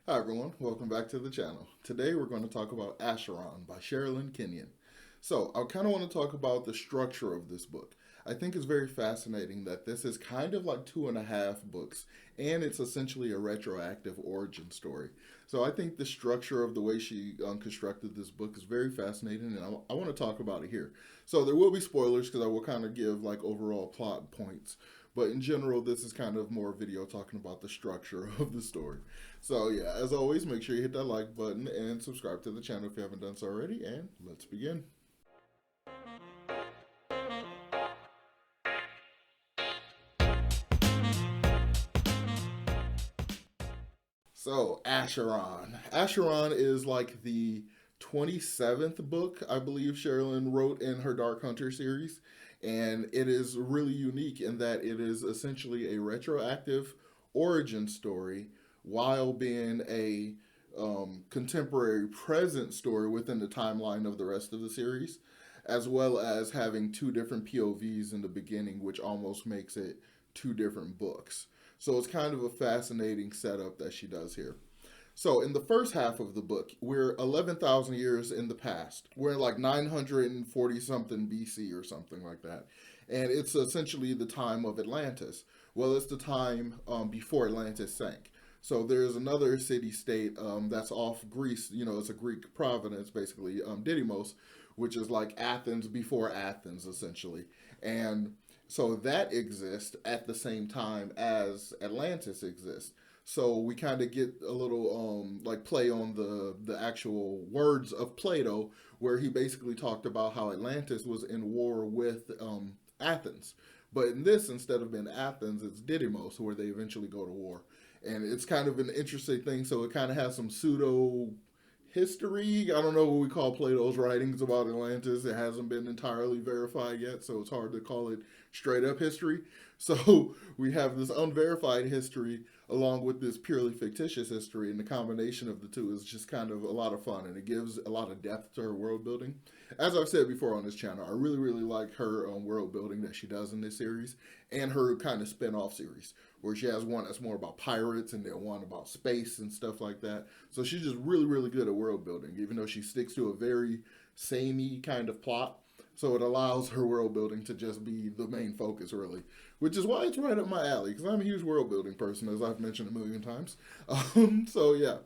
Hi everyone, welcome back to the channel. Today we're going to talk about Acheron by Sherilyn Kenyon. So I kind of want to talk about the structure of this book. I think it's very fascinating that this is kind of like two and a half books, and it's essentially a retroactive origin story. So I think the structure of the way she constructed this book is very fascinating, and I want to talk about it here. So there will be spoilers because I will kind of give like overall plot points. But in general, this is kind of more video talking about the structure of the story. So yeah, as always, make sure you hit that like button and subscribe to the channel if you haven't done so already. And let's begin. So Acheron. Acheron is like the 27th book I believe Sherilyn wrote in her Dark Hunter series, and it is really unique in that it is essentially a retroactive origin story while being a contemporary present story within the timeline of the rest of the series, as well as having two different POVs in the beginning, which almost makes it two different books. So it's kind of a fascinating setup that she does here. So in the first half of the book, we're 11,000 years in the past. We're like 940 something BC or something like that. And it's essentially the time of Atlantis. Well, it's the time before Atlantis sank. So there's another city state that's off Greece. You know, it's a Greek province, basically, Didymos, which is like Athens before Athens, essentially. And so that exists at the same time as Atlantis exists. So we kind of get a little like play on the actual words of Plato, where he basically talked about how Atlantis was in war with Athens. But in this, instead of being Athens, it's Didymos, where they eventually go to war. And it's kind of an interesting thing. So it kind of has some pseudo history. I don't know what we call Plato's writings about Atlantis. It hasn't been entirely verified yet, so it's hard to call it straight up history. So we have this unverified history along with this purely fictitious history, and the combination of the two is just kind of a lot of fun, and it gives a lot of depth to her world building. As I've said before on this channel, I really, really like her world building that she does in this series, and her kind of spin off series, where she has one that's more about pirates and then one about space and stuff like that. So she's just really, really good at world building, even though she sticks to a very samey kind of plot. So it allows her world building to just be the main focus, really, which is why it's right up my alley, because I'm a huge world building person, as I've mentioned a million times. So yeah,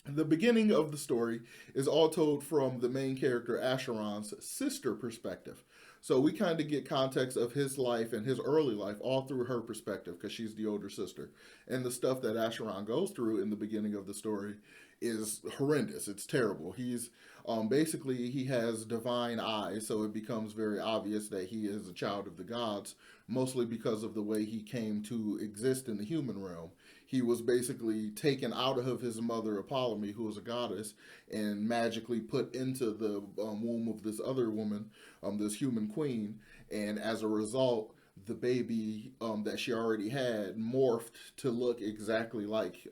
the beginning of the story is all told from the main character Acheron's sister perspective. So we kind of get context of his life and his early life all through her perspective because she's the older sister. And the stuff that Acheron goes through in the beginning of the story is horrendous. It's terrible. He's basically he has divine eyes, so it becomes very obvious that he is a child of the gods, mostly because of the way he came to exist in the human realm. He was basically taken out of his mother Apollomi, who was a goddess, and magically put into the womb of this other woman, this human queen, and as a result, the baby that she already had morphed to look exactly like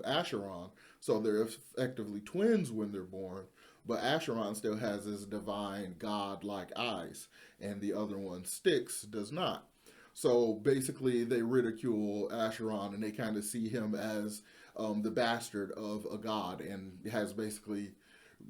Acheron. So they're effectively twins when they're born, but Acheron still has his divine god-like eyes, and the other one, Styx, does not. So basically, they ridicule Acheron and they kind of see him as the bastard of a god and has basically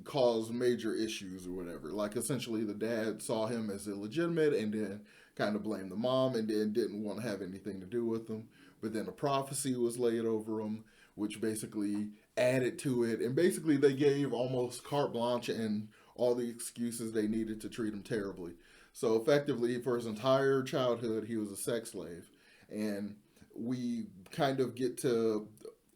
caused major issues or whatever. Like essentially, the dad saw him as illegitimate and then kind of blamed the mom and then didn't want to have anything to do with him. But then a prophecy was laid over him, which basically added to it. And basically, they gave almost carte blanche and all the excuses they needed to treat him terribly. So effectively, for his entire childhood, he was a sex slave. And we kind of get to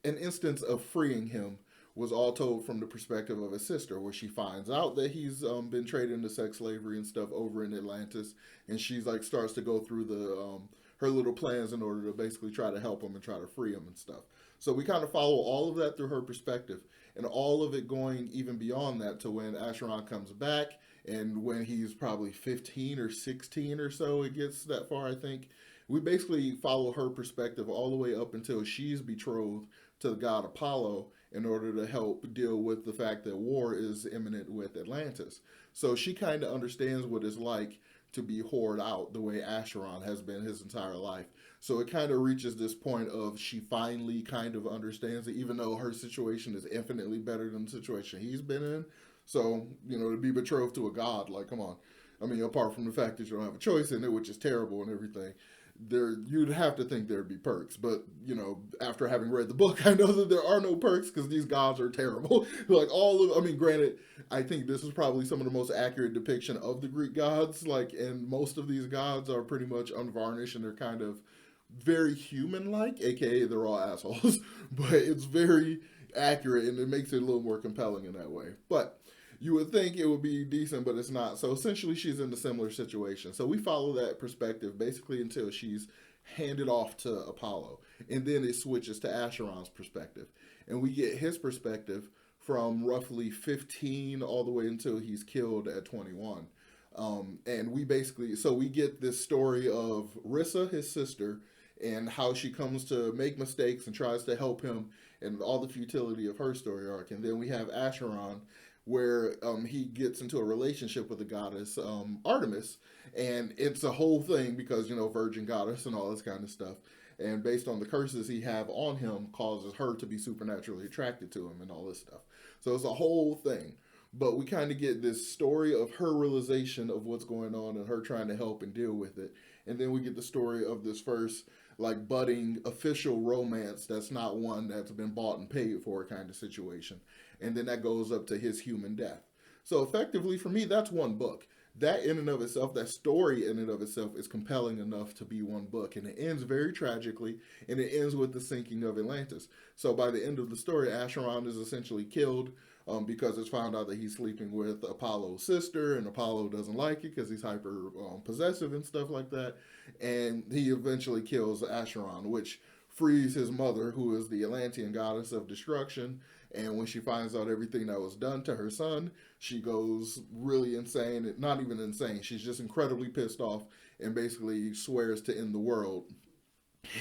an instance of freeing him was all told from the perspective of his sister, where she finds out that he's been traded into sex slavery and stuff over in Atlantis, and she's like starts to go through the her little plans in order to basically try to help him and try to free him and stuff. So we kind of follow all of that through her perspective, and all of it going even beyond that to when Acheron comes back, and when he's probably 15 or 16 or so, it gets that far, I think. We basically follow her perspective all the way up until she's betrothed to the god Apollo in order to help deal with the fact that war is imminent with Atlantis. So she kind of understands what it's like to be whored out the way Acheron has been his entire life. So it kind of reaches this point of she finally kind of understands it, even though her situation is infinitely better than the situation he's been in. So, to be betrothed to a god, like, come on. I mean, apart from the fact that you don't have a choice in it, which is terrible and everything, you'd have to think there'd be perks. But, after having read the book, I know that there are no perks because these gods are terrible. Like, I mean, granted, I think this is probably some of the most accurate depiction of the Greek gods. Like, and most of these gods are pretty much unvarnished and they're kind of very human like, aka they're all assholes. But it's very accurate and it makes it a little more compelling in that way. But you would think it would be decent, but it's not. So essentially, she's in a similar situation. So we follow that perspective basically until she's handed off to Apollo. And then it switches to Acheron's perspective. And we get his perspective from roughly 15 all the way until he's killed at 21. And we get this story of Rissa, his sister, and how she comes to make mistakes and tries to help him and all the futility of her story arc. And then we have Acheron, where he gets into a relationship with the goddess Artemis, and it's a whole thing because virgin goddess and all this kind of stuff. And based on the curses he have on him, causes her to be supernaturally attracted to him and all this stuff. So it's a whole thing. But we kind of get this story of her realization of what's going on and her trying to help and deal with it. And then we get the story of this first like budding official romance that's not one that's been bought and paid for kind of situation. And then that goes up to his human death. So effectively for me, that's one book. That in and of itself, that story in and of itself is compelling enough to be one book. And it ends very tragically, and it ends with the sinking of Atlantis. So by the end of the story, Acheron is essentially killed because it's found out that he's sleeping with Apollo's sister, and Apollo doesn't like it because he's hyper possessive and stuff like that. And he eventually kills Acheron, which frees his mother, who is the Atlantean goddess of destruction. And when she finds out everything that was done to her son, she goes really insane. Not even insane. She's just incredibly pissed off and basically swears to end the world.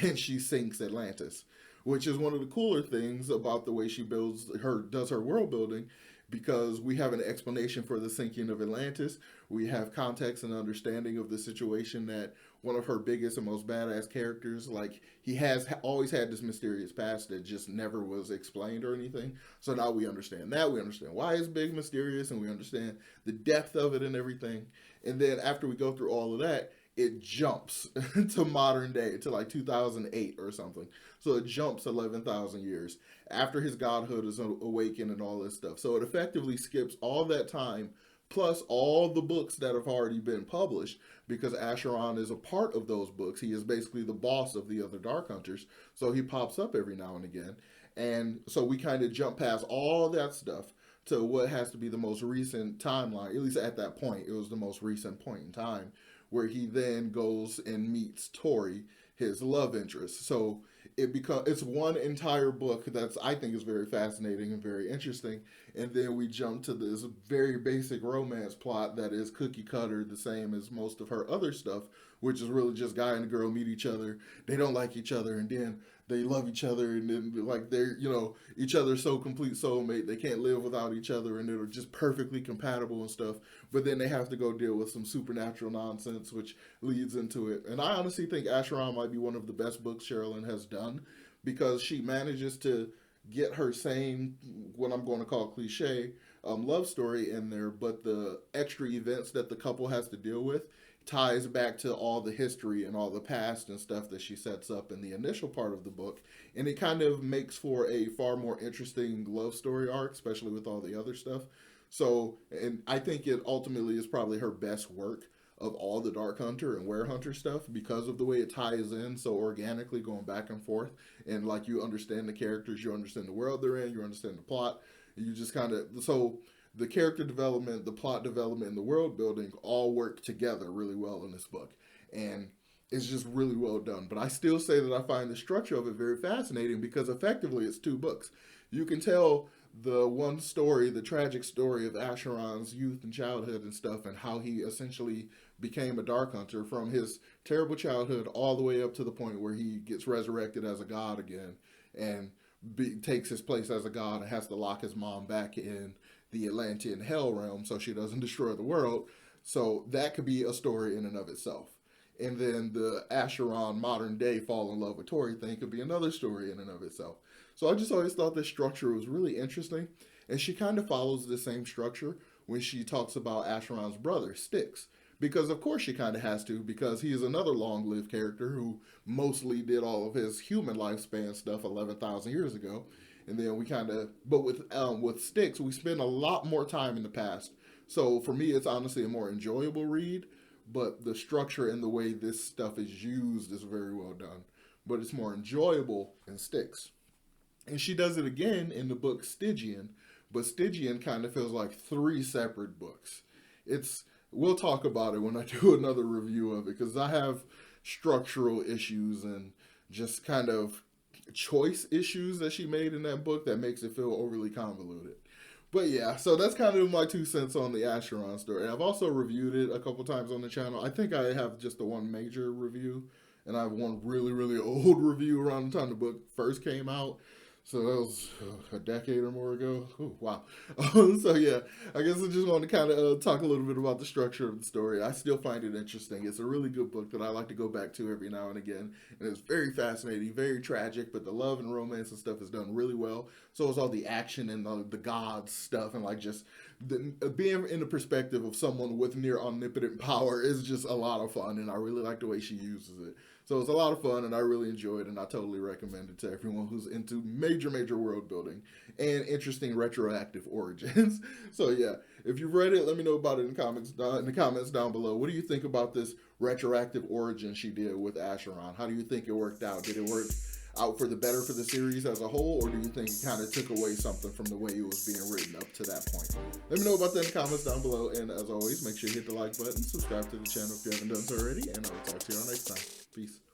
And she sinks Atlantis, which is one of the cooler things about the way she does her world building, because we have an explanation for the sinking of Atlantis. We have context and understanding of the situation that one of her biggest and most badass characters, like he has always had this mysterious past that just never was explained or anything. So now we understand that. We understand why it's big, mysterious, and we understand the depth of it and everything. And then after we go through all of that, it jumps to modern day, to like 2008 or something. So it jumps 11,000 years after his godhood is awakened and all this stuff. So it effectively skips all that time, plus all the books that have already been published, because Acheron is a part of those books. He is basically the boss of the other Dark Hunters. So he pops up every now and again. And so we kind of jump past all that stuff to what has to be the most recent timeline. At least at that point, it was the most recent point in time, where he then goes and meets Tori, his love interest. So it's one entire book that's, I think, is very fascinating and very interesting. And then we jump to this very basic romance plot that is cookie cutter, the same as most of her other stuff, which is really just guy and girl meet each other. They don't like each other, and then they love each other, and then like they're each other's so complete soulmate, they can't live without each other, and they're just perfectly compatible and stuff. But then they have to go deal with some supernatural nonsense, which leads into it. And I honestly think Acheron might be one of the best books Sherilyn has done, because she manages to get her same, what I'm going to call cliche, love story in there, but the extra events that the couple has to deal with ties back to all the history and all the past and stuff that she sets up in the initial part of the book. And it kind of makes for a far more interesting love story arc, especially with all the other stuff. So, and I think it ultimately is probably her best work of all the Dark Hunter and Were Hunter stuff, because of the way it ties in so organically, going back and forth. And like, you understand the characters, you understand the world they're in, you understand the plot. You just kind of, so the character development, the plot development, and the world building all work together really well in this book. And it's just really well done. But I still say that I find the structure of it very fascinating, because effectively it's two books. You can tell the one story, the tragic story of Acheron's youth and childhood and stuff, and how he essentially became a Dark Hunter from his terrible childhood all the way up to the point where he gets resurrected as a god again, and takes his place as a god and has to lock his mom back in the Atlantean hell realm so she doesn't destroy the world. So that could be a story in and of itself. and then the Acheron modern day fall in love with Tori thing could be another story in and of itself. So I just always thought this structure was really interesting, and she kind of follows the same structure when she talks about Acheron's brother, Styx. Because of course she kind of has to, because he is another long-lived character who mostly did all of his human lifespan stuff 11,000 years ago, and then we kind of, but with Styx, we spend a lot more time in the past. So for me, it's honestly a more enjoyable read, but the structure and the way this stuff is used is very well done. But it's more enjoyable in Styx. And she does it again in the book Stygian, but Stygian kind of feels like three separate books. It's We'll talk about it when I do another review of it, because I have structural issues and just kind of choice issues that she made in that book that makes it feel overly convoluted. But yeah, so that's kind of my 2 cents on the Acheron story. I've also reviewed it a couple times on the channel. I think I have just the one major review, and I have one really, really old review around the time the book first came out. So that was a decade or more ago. Ooh, wow. So yeah, I guess I just wanted to kind of talk a little bit about the structure of the story. I still find it interesting. It's a really good book that I like to go back to every now and again. And it's very fascinating, very tragic, but the love and romance and stuff is done really well. So is all the action and the gods stuff, and like just being in the perspective of someone with near omnipotent power is just a lot of fun, and I really like the way she uses it. So it's a lot of fun, and I really enjoy it, and I totally recommend it to everyone who's into major world building and interesting retroactive origins. So yeah, if you've read it, let me know about it in the comments down below. What do you think about this retroactive origin she did with Acheron? How do you think it worked out? Did it work out for the better for the series as a whole, or do you think it kind of took away something from the way it was being written up to that point? Let me know about that in the comments down below, and as always, make sure you hit the like button, subscribe to the channel if you haven't done so already, and I'll talk to you all next time. Peace.